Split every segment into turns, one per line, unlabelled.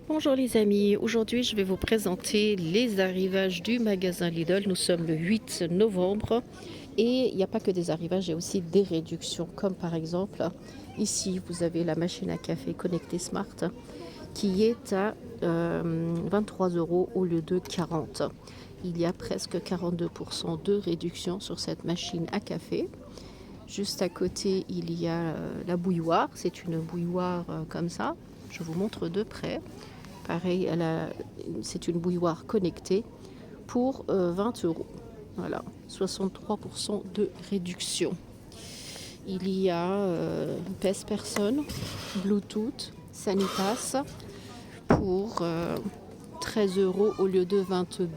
Bonjour les amis, aujourd'hui je vais vous présenter les arrivages du magasin Lidl. Nous sommes le 8 novembre et il n'y a pas que des arrivages, il y a aussi des réductions comme par exemple ici vous avez la machine à café connectée Smart qui est à 23 € au lieu de 40. Il y a presque 42% de réduction sur cette machine à café. Juste à côté il y a la bouilloire, c'est une bouilloire comme ça, je vous montre de près. Pareil, c'est une bouilloire connectée pour 20 €. Voilà, 63% de réduction. Il y a pèse personne, Bluetooth, Sanipass pour 13 € au lieu de 22.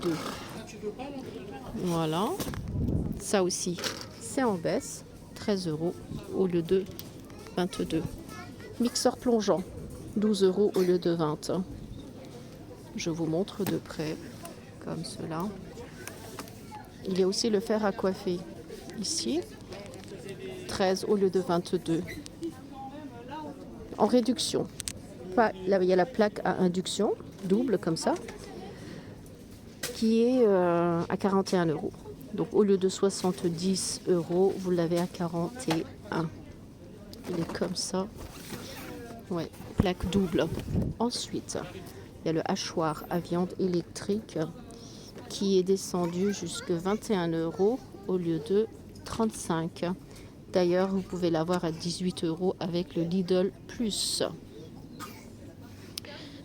Voilà, ça aussi, c'est en baisse, 13 € au lieu de 22. Mixeur plongeant, 12 € au lieu de 20. Je vous montre de près, comme cela. Il y a aussi le fer à coiffer, ici, 13 au lieu de 22. En réduction. Là, il y a la plaque à induction, double comme ça, qui est à 41 €. Donc au lieu de 70 €, vous l'avez à 41. Il est comme ça. Ouais, plaque double. Ensuite, il y a le hachoir à viande électrique qui est descendu jusqu'à 21 € au lieu de 35. D'ailleurs, vous pouvez l'avoir à 18 € avec le Lidl Plus.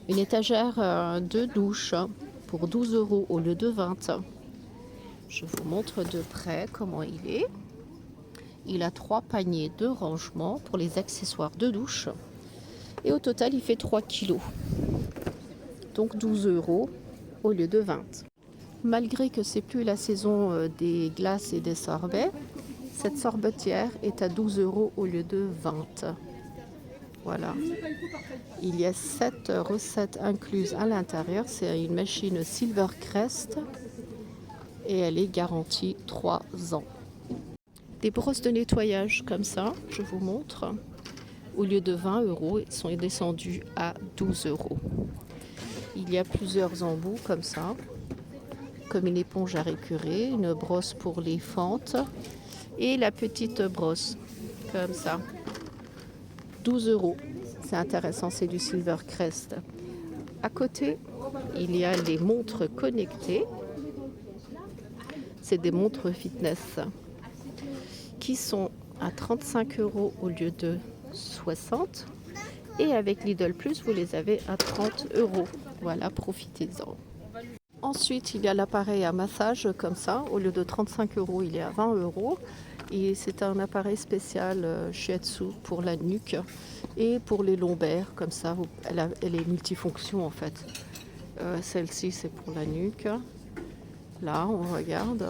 Une étagère de douche pour 12 € au lieu de 20. Je vous montre de près comment il est. Il a 3 paniers de rangement pour les accessoires de douche. Et au total, il fait 3 kg. Donc 12 € au lieu de 20. Malgré que c'est plus la saison des glaces et des sorbets, cette sorbetière est à 12 € au lieu de 20. Voilà. Il y a 7 recettes incluses à l'intérieur. C'est une machine Silvercrest et elle est garantie 3 ans. Des brosses de nettoyage comme ça, je vous montre. Au lieu de 20 €, ils sont descendus à 12 €. Il y a plusieurs embouts comme ça, comme une éponge à récurer, une brosse pour les fentes et la petite brosse comme ça. 12 €. C'est intéressant, c'est du Silvercrest. À côté, il y a les montres connectées. C'est des montres fitness qui sont à 35 € au lieu de 60. Et avec Lidl Plus, vous les avez à 30 €. Voilà, profitez-en. Ensuite, il y a l'appareil à massage comme ça. Au lieu de 35 €, il est à 20 €. Et c'est un appareil spécial shiatsu pour la nuque et pour les lombaires. Comme ça, elle est multifonction en fait. Celle-ci, c'est pour la nuque. Là, on regarde.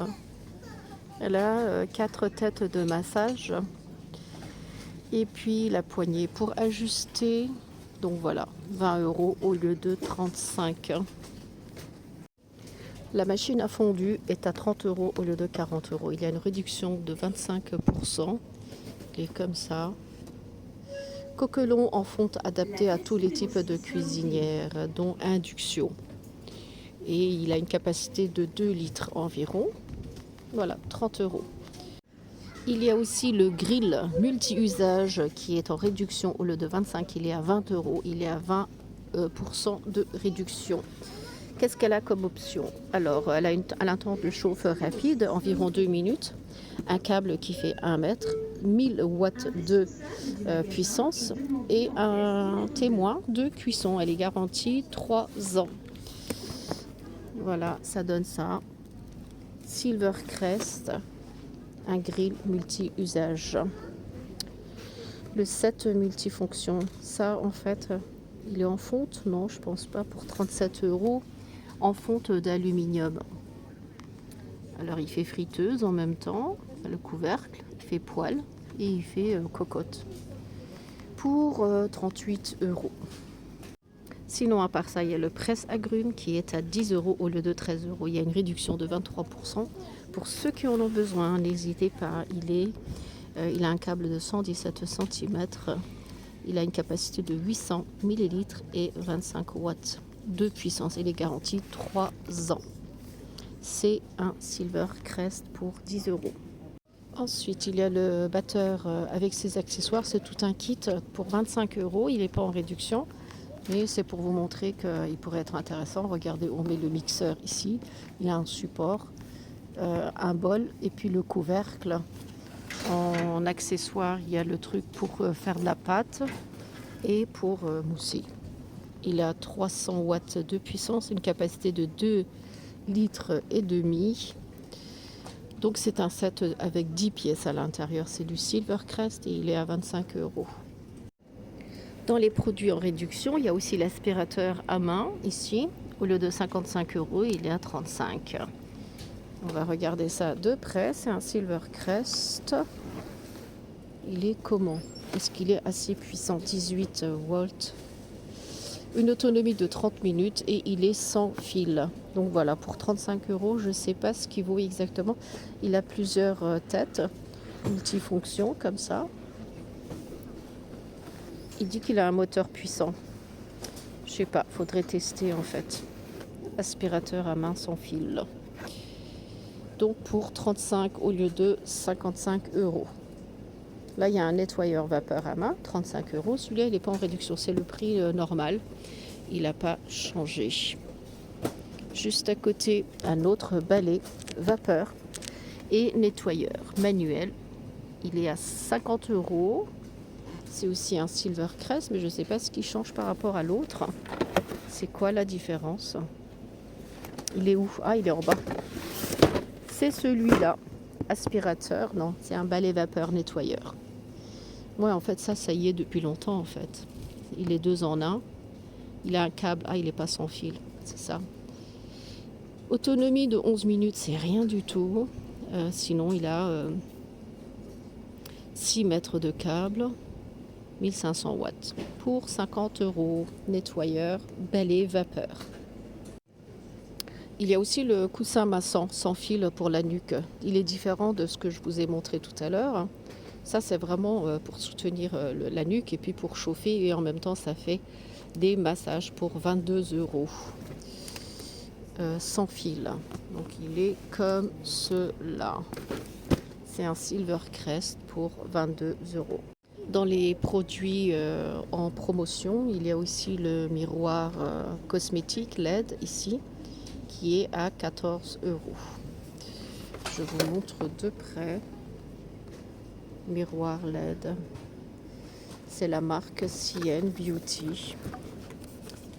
Elle a 4 têtes de massage. Et puis la poignée pour ajuster. Donc voilà, 20 € au lieu de 35. La machine à fondu est à 30 € au lieu de 40 €. Il y a une réduction de 25%. Il est comme ça. Coquelon en fonte adapté à tous les types de cuisinières, dont induction. Et il a une capacité de 2 litres environ. Voilà, 30 €. Il y a aussi le grill multi-usage qui est en réduction au lieu de 25, il est à 20 €. Il est à 20% de réduction. Qu'est-ce qu'elle a comme option? Alors, elle a un temps de chauffe rapide, environ 2 minutes, un câble qui fait 1 mètre, 1000 watts de puissance et un témoin de cuisson. Elle est garantie 3 ans. Voilà, ça donne ça. Silvercrest, un grill multi-usage. Le 7 multifonction, ça en fait, il est en fonte? Non, je pense pas, pour 37 €. En fonte d'aluminium. Alors il fait friteuse en même temps, le couvercle, il fait poêle et il fait cocotte. Pour 38 €. Sinon à part ça, il y a le presse-agrumes qui est à 10 € au lieu de 13 €. Il y a une réduction de 23%. Pour ceux qui en ont besoin, n'hésitez pas, il a un câble de 117 cm Il a une capacité de 800 millilitres et 25 watts de puissance. Il est garanti 3 ans. C'est un Silvercrest pour 10 euros. Ensuite, il y a le batteur avec ses accessoires. C'est tout un kit pour 25 euros. Il n'est pas en réduction, mais c'est pour vous montrer qu'il pourrait être intéressant. Regardez, on met le mixeur ici. Il a un support, un bol et puis le couvercle. En accessoire, il y a le truc pour faire de la pâte et pour mousser. Il a 300 watts de puissance, une capacité de 2 litres et demi. Donc c'est un set avec 10 pièces à l'intérieur. C'est du Silvercrest et il est à 25 euros. Dans les produits en réduction, il y a aussi l'aspirateur à main ici. Au lieu de 55 euros, il est à 35. On va regarder ça de près. C'est un Silvercrest. Il est comment? Est-ce qu'il est assez puissant? 18 volts. Une autonomie de 30 minutes et il est sans fil. Donc voilà, pour 35 euros, je ne sais pas ce qu'il vaut exactement. Il a plusieurs têtes multifonctions comme ça. Il dit qu'il a un moteur puissant. Je sais pas, faudrait tester en fait. Aspirateur à main sans fil. Donc pour 35 au lieu de 55 euros. Là, il y a un nettoyeur vapeur à main, 35 euros. Celui-là, il n'est pas en réduction, c'est le prix normal. Il n'a pas changé. Juste à côté, un autre balai vapeur et nettoyeur manuel. Il est à 50 euros. C'est aussi un Silvercrest, mais je ne sais pas ce qui change par rapport à l'autre. C'est quoi la différence? Il est où? Ah, il est en bas. C'est celui-là. Aspirateur, non, c'est un balai vapeur nettoyeur. Ouais, en fait, ça y est depuis longtemps, en fait. Il est 2 en 1. Il a un câble. Ah, il n'est pas sans fil. C'est ça. Autonomie de 11 minutes, c'est rien du tout. Sinon, il a 6 mètres de câble. 1500 watts. Pour 50 euros. Nettoyeur, balai, vapeur. Il y a aussi le coussin massant sans fil pour la nuque. Il est différent de ce que je vous ai montré tout à l'heure. Ça, c'est vraiment pour soutenir la nuque et puis pour chauffer. Et en même temps, ça fait des massages pour 22 euros. Sans fil. Donc, il est comme cela. C'est un Silvercrest pour 22 euros. Dans les produits en promotion, il y a aussi le miroir cosmétique LED ici, qui est à 14 euros. Je vous montre de près. Miroir LED. C'est la marque CN Beauty.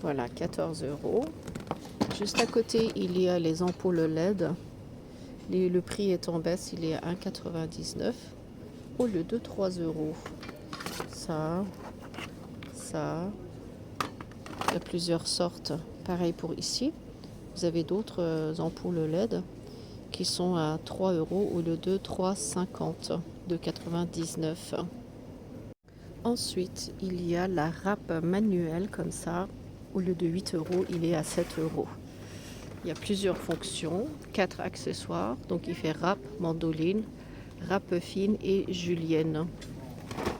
Voilà, 14 euros. Juste à côté, il y a les ampoules LED. Le prix est en baisse, il est à 1,99 au lieu de 3 euros. Ça. Il y a plusieurs sortes. Pareil pour ici. Vous avez d'autres ampoules LED qui sont à 3 euros au lieu de 3,50 de 99. Ensuite, il y a la râpe manuelle comme ça. Au lieu de 8 euros, il est à 7 euros. Il y a plusieurs fonctions, 4 accessoires. Donc il fait râpe, mandoline, râpe fine et julienne.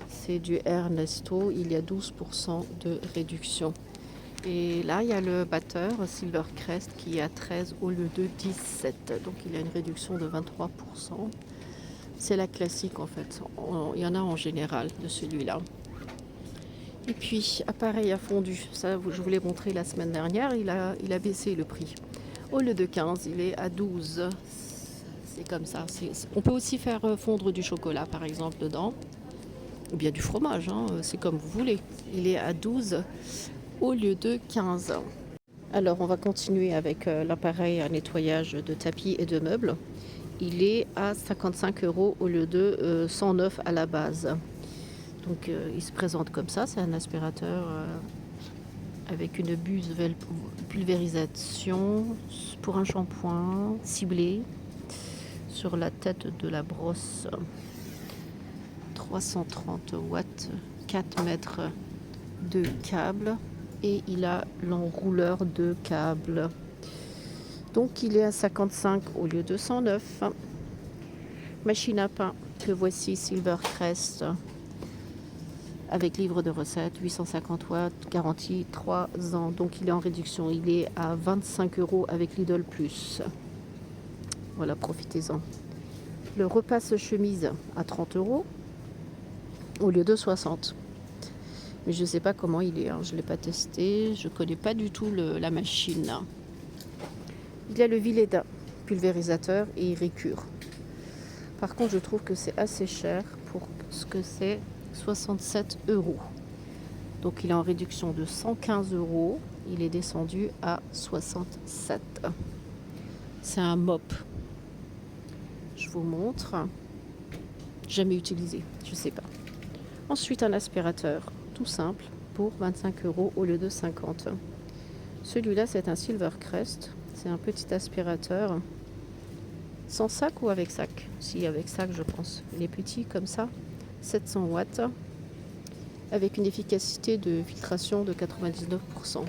C'est du Ernesto, il y a 12% de réduction. Et là, il y a le batteur Silvercrest qui est à 13 au lieu de 17. Donc il y a une réduction de 23%. C'est la classique en fait. Il y en a en général de celui-là. Et puis, appareil à fondu. Ça, je vous l'ai montré la semaine dernière. Il a baissé le prix. Au lieu de 15, il est à 12. C'est comme ça. On peut aussi faire fondre du chocolat, par exemple, dedans. Ou bien du fromage. C'est comme vous voulez. Il est à 12 au lieu de 15. Alors, on va continuer avec l'appareil à nettoyage de tapis et de meubles. Il est à 55 euros au lieu de 109 à la base. Donc il se présente comme ça, c'est un aspirateur avec une buse pulvérisation pour un shampoing ciblé sur la tête de la brosse. 330 watts, 4 mètres de câble et il a l'enrouleur de câble. Donc il est à 55 au lieu de 109. Machine à pain que voici Silvercrest. avec livre de recettes, 850 watts, garantie 3 ans. Donc il est en réduction, il est à 25 € avec Lidl Plus. Voilà, profitez-en. Le repasse-chemise à 30 € au lieu de 60. Mais je ne sais pas comment il est, hein. Je ne l'ai pas testé, je ne connais pas du tout la machine. Il y a le Vileda, pulvérisateur et Ricure. Par contre, je trouve que c'est assez cher pour ce que c'est, 67 €. Donc il est en réduction de 115 €. Il est descendu à 67. C'est un mop. Je vous montre. Jamais utilisé, je ne sais pas. Ensuite, un aspirateur tout simple pour 25 € au lieu de 50. Celui-là, c'est un Silvercrest. C'est un petit aspirateur sans sac ou avec sac. Si, avec sac, je pense. Il est petit comme ça, 700 watts, avec une efficacité de filtration de 99%.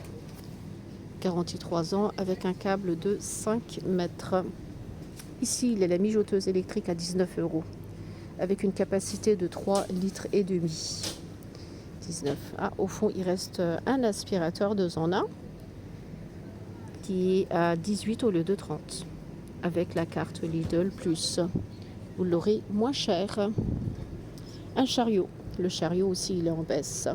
Garantie 3 ans avec un câble de 5 mètres. Ici, il y a la mijoteuse électrique à 19 €, avec une capacité de 3,5 litres. 19. Ah, au fond, il reste un aspirateur 2 en 1 qui est à 18 au lieu de 30, avec la carte Lidl Plus. Vous l'aurez moins cher. Un chariot. Le chariot aussi, il est en baisse.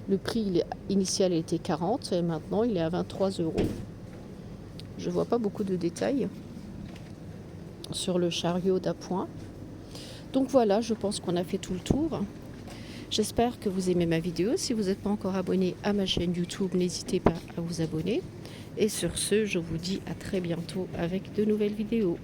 Le prix initial était 40 et maintenant il est à 23 €. Je ne vois pas beaucoup de détails sur le chariot d'appoint. Donc voilà, je pense qu'on a fait tout le tour. J'espère que vous aimez ma vidéo. Si vous n'êtes pas encore abonné à ma chaîne YouTube, n'hésitez pas à vous abonner. Et sur ce, je vous dis à très bientôt avec de nouvelles vidéos.